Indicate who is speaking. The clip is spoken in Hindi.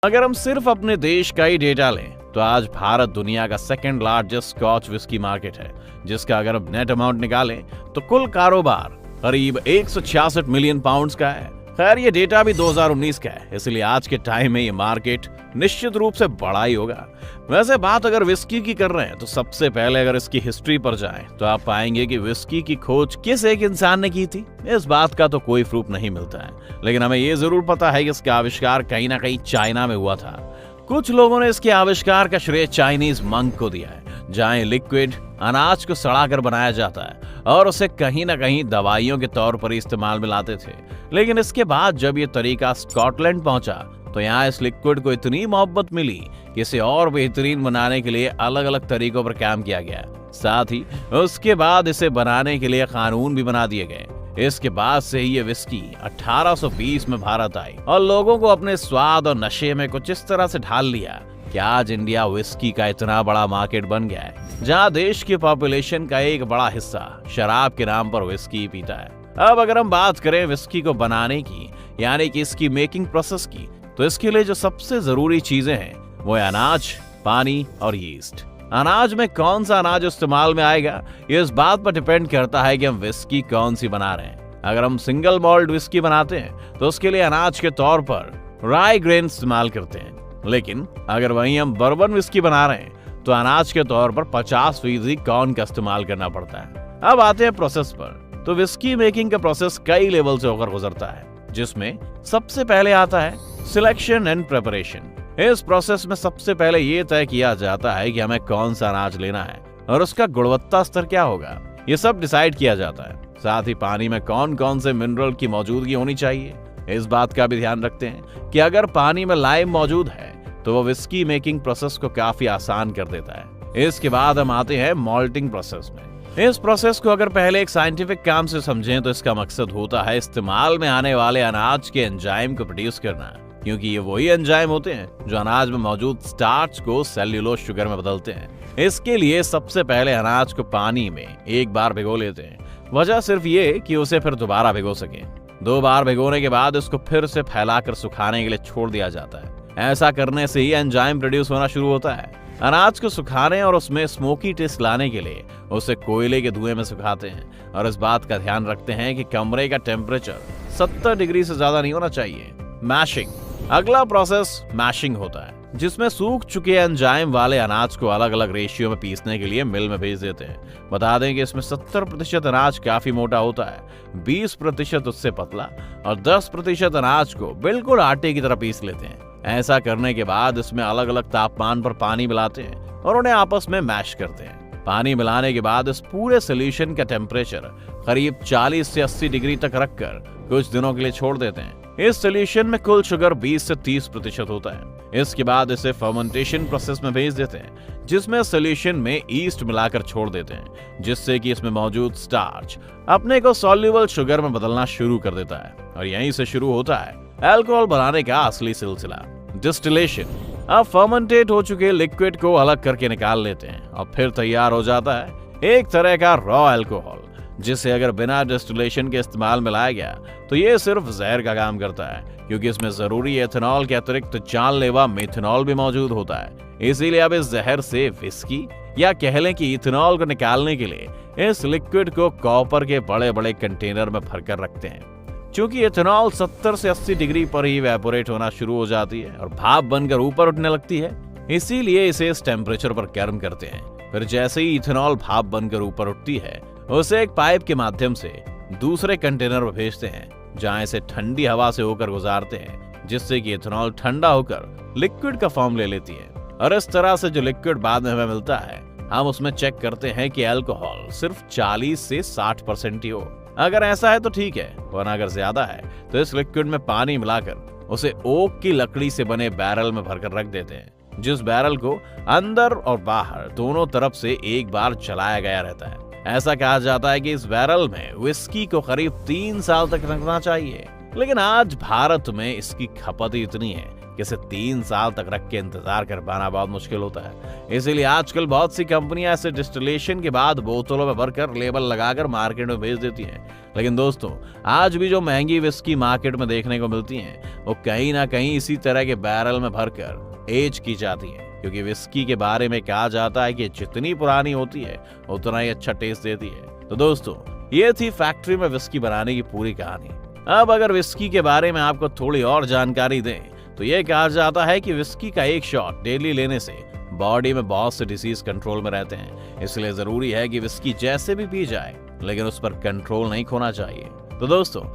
Speaker 1: अगर हम सिर्फ अपने देश का ही डेटा लें तो आज भारत दुनिया का second largest scotch whisky market है, जिसका अगर हम नेट अमाउंट निकालें तो कुल कारोबार करीब 166 मिलियन पाउंड्स का है। खैर ये डेटा भी 2019 का है, इसलिए आज के टाइम में ये मार्केट निश्चित रूप से बड़ा ही होगा। वैसे बात अगर विस्की की कर रहे हैं तो सबसे पहले अगर इसकी हिस्ट्री पर जाएं तो आप पाएंगे कि विस्की की खोज किस एक इंसान ने की थी, इस बात का तो कोई प्रूफ नहीं मिलता है, लेकिन हमें ये जरूर पता है कि इसका आविष्कार कहीं ना कहीं चाइना में हुआ था। कुछ लोगों ने इसके आविष्कार का श्रेय चाइनीज मंक को दिया है, जहां लिक्विड अनाज को सड़ाकर बनाया जाता है और उसे कहीं ना कहीं दवाइयों के तौर पर इस्तेमाल में लाते थे। लेकिन इसके बाद जब ये तरीका स्कॉटलैंड पहुंचा तो यहाँ इस लिक्विड को इतनी मोहब्बत मिली कि इसे और बेहतरीन बनाने के लिए अलग अलग तरीकों पर काम किया गया। साथ ही उसके बाद इसे बनाने के लिए कानून भी बना दिए गए। इसके बाद से ही ये विस्की 1820 में भारत आई और लोगों को अपने स्वाद और नशे में कुछ इस तरह से ढाल लिया कि आज इंडिया विस्की का इतना बड़ा मार्केट बन गया है, जहां देश की पॉपुलेशन का एक बड़ा हिस्सा शराब के नाम पर विस्की पीता है। अब अगर हम बात करें विस्की को बनाने की, यानी कि इसकी मेकिंग प्रोसेस की, तो इसके लिए जो सबसे जरूरी चीजें हैं वो है अनाज, पानी और यीस्ट। अनाज में कौन सा अनाज इस्तेमाल में आएगा ये इस बात पर डिपेंड करता है कि हम विस्की कौन सी बना रहे हैं। अगर हम सिंगल मॉल्ट विस्की बनाते हैं तो उसके लिए अनाज के तौर पर राई ग्रेन इस्तेमाल करते हैं, लेकिन अगर वहीं हम बर्बन विस्की बना रहे हैं तो अनाज के तौर पर 50% कॉर्न का इस्तेमाल करना पड़ता है। अब आते हैं प्रोसेस पर, तो विस्की मेकिंग का प्रोसेस कई लेवल से होकर गुजरता है, जिसमें सबसे पहले आता है सिलेक्शन एंड प्रिपरेशन। इस प्रोसेस में सबसे पहले ये तय किया जाता है कि हमें कौन सा अनाज लेना है और उसका गुणवत्ता स्तर क्या होगा, ये सब डिसाइड किया जाता है। साथ ही पानी में कौन कौन से मिनरल की मौजूदगी होनी चाहिए, इस बात का भी ध्यान रखते हैं कि अगर पानी में लाइम मौजूद है तो वो विस्की मेकिंग प्रोसेस को काफी आसान कर देता है। इसके बाद हम आते हैं मॉल्टिंग प्रोसेस में। इस प्रोसेस को अगर पहले एक साइंटिफिक काम से समझें तो इसका मकसद होता है इस्तेमाल में आने वाले अनाज के एंजाइम को प्रोड्यूस करना, क्योंकि ये वही एंजाइम होते हैं जो अनाज में मौजूद स्टार्च को सेल्यूलोज शुगर में बदलते हैं। इसके लिए सबसे पहले अनाज को पानी में एक बार भिगो लेते हैं। वजह सिर्फ ये कि उसे फिर दोबारा भिगो सके। 2 बार भिगोने के बाद इसको फिर से फैलाकर सुखाने के लिए छोड़ दिया जाता है। ऐसा करने से ही एंजाइम प्रोड्यूस होना शुरू होता है। अनाज को सुखाने और उसमें स्मोकी टेस्ट लाने के लिए उसे कोयले के धुएं में सुखाते हैं और इस बात का ध्यान रखते हैं कि कमरे का टेम्परेचर 70 डिग्री से ज्यादा नहीं होना चाहिए। मैशिंग, अगला प्रोसेस मैशिंग होता है, जिसमें सूख चुके एंजाइम वाले अनाज को अलग अलग रेशियो में पीसने के लिए मिल में भेज देते हैं। बता दें कि इसमें 70% अनाज काफी मोटा होता है, 20% उससे पतला और 10% अनाज को बिल्कुल आटे की तरह पीस लेते हैं। ऐसा करने के बाद इसमें अलग अलग तापमान पर पानी मिलाते हैं और उन्हें आपस में मैश करते हैं। पानी मिलाने के बाद इस पूरे सोल्यूशन का टेम्परेचर करीब 40 से 80 डिग्री तक रखकर कुछ दिनों के लिए छोड़ देते हैं। इस सोल्यूशन में कुल शुगर 20 से 30% होता है। इसके बाद इसे फर्मेंटेशन प्रोसेस में भेज देते हैं, जिसमें सोल्यूशन में ईस्ट मिलाकर छोड़ देते हैं, जिससे कि इसमें मौजूद स्टार्च अपने को सॉल्युबल शुगर में बदलना शुरू कर देता है और यहीं से शुरू होता है अल्कोहल बनाने का असली सिलसिला, डिस्टिलेशन। अब फर्मेंटेट हो चुके लिक्विड को अलग करके निकाल लेते हैं और फिर तैयार हो जाता है एक तरह का रॉ अल्कोहल, जिसे अगर बिना डिस्टिलेशन के इस्तेमाल में लाया गया तो ये सिर्फ जहर का काम करता है, क्योंकि इसमें जरूरी एथेनॉल के अतिरिक्त जानलेवा मेथनॉल भी मौजूद होता है। इसीलिए अब इस जहर से विस्की या कह लें कि इथेनॉल को निकालने के लिए इस लिक्विड को कॉपर के बड़े बड़े कंटेनर में भरकर रखते हैं। चूंकि इथेनॉल 70 से 80 डिग्री पर ही इवेपोरेट होना शुरू हो जाती है और भाप बनकर ऊपर उठने लगती है, इसीलिए इसे इस टेम्परेचर पर गर्म करते हैं। फिर जैसे ही इथेनॉल भाप बनकर ऊपर उठती है, उसे एक पाइप के माध्यम से दूसरे कंटेनर में भेजते हैं, जहां इसे ठंडी हवा से होकर गुजारते हैं, जिससे कि इथेनॉल ठंडा होकर लिक्विड का फॉर्म ले लेती है। और इस तरह से जो लिक्विड बाद में हमें मिलता है, हम उसमें चेक करते हैं कि अल्कोहल सिर्फ 40 से 60% ही हो। अगर ऐसा है तो ठीक है, वरना अगर ज्यादा है तो इस लिक्विड में पानी मिलाकर उसे ओक की लकड़ी से बने बैरल में भरकर रख देते हैं, जिस बैरल को अंदर और बाहर दोनों तरफ से एक बार चलाया गया रहता है। ऐसा कहा जाता है कि इस बैरल में विस्की को करीब 3 साल तक रखना चाहिए, लेकिन आज भारत में इसकी खपत इतनी है कि इसे 3 साल तक रख के इंतजार कर पाना बहुत मुश्किल होता है। इसीलिए आजकल बहुत सी कंपनियां ऐसे डिस्टिलेशन के बाद बोतलों में भरकर लेबल लगाकर मार्केट में भेज देती हैं। लेकिन दोस्तों, आज भी जो महंगी विस्की मार्केट में देखने को मिलती हैं, वो कहीं ना कहीं इसी तरह के बैरल में भरकर एज की जाती हैं, क्योंकि विस्की के बारे में कहा जाता है कि जितनी पुरानी होती है उतना ही अच्छा टेस्ट देती है। तो दोस्तों, ये थी फैक्ट्री में विस्की बनाने की पूरी कहानी। अब अगर विस्की के बारे में आपको थोड़ी और जानकारी दें तो ये कहा जाता है कि विस्की का एक शॉट डेली लेने से बॉडी में बहुत से डिसीज कंट्रोल में रहते हैं। इसलिए जरूरी है कि विस्की जैसे भी पी जाए, लेकिन उस पर कंट्रोल नहीं खोना चाहिए। तो दोस्तों,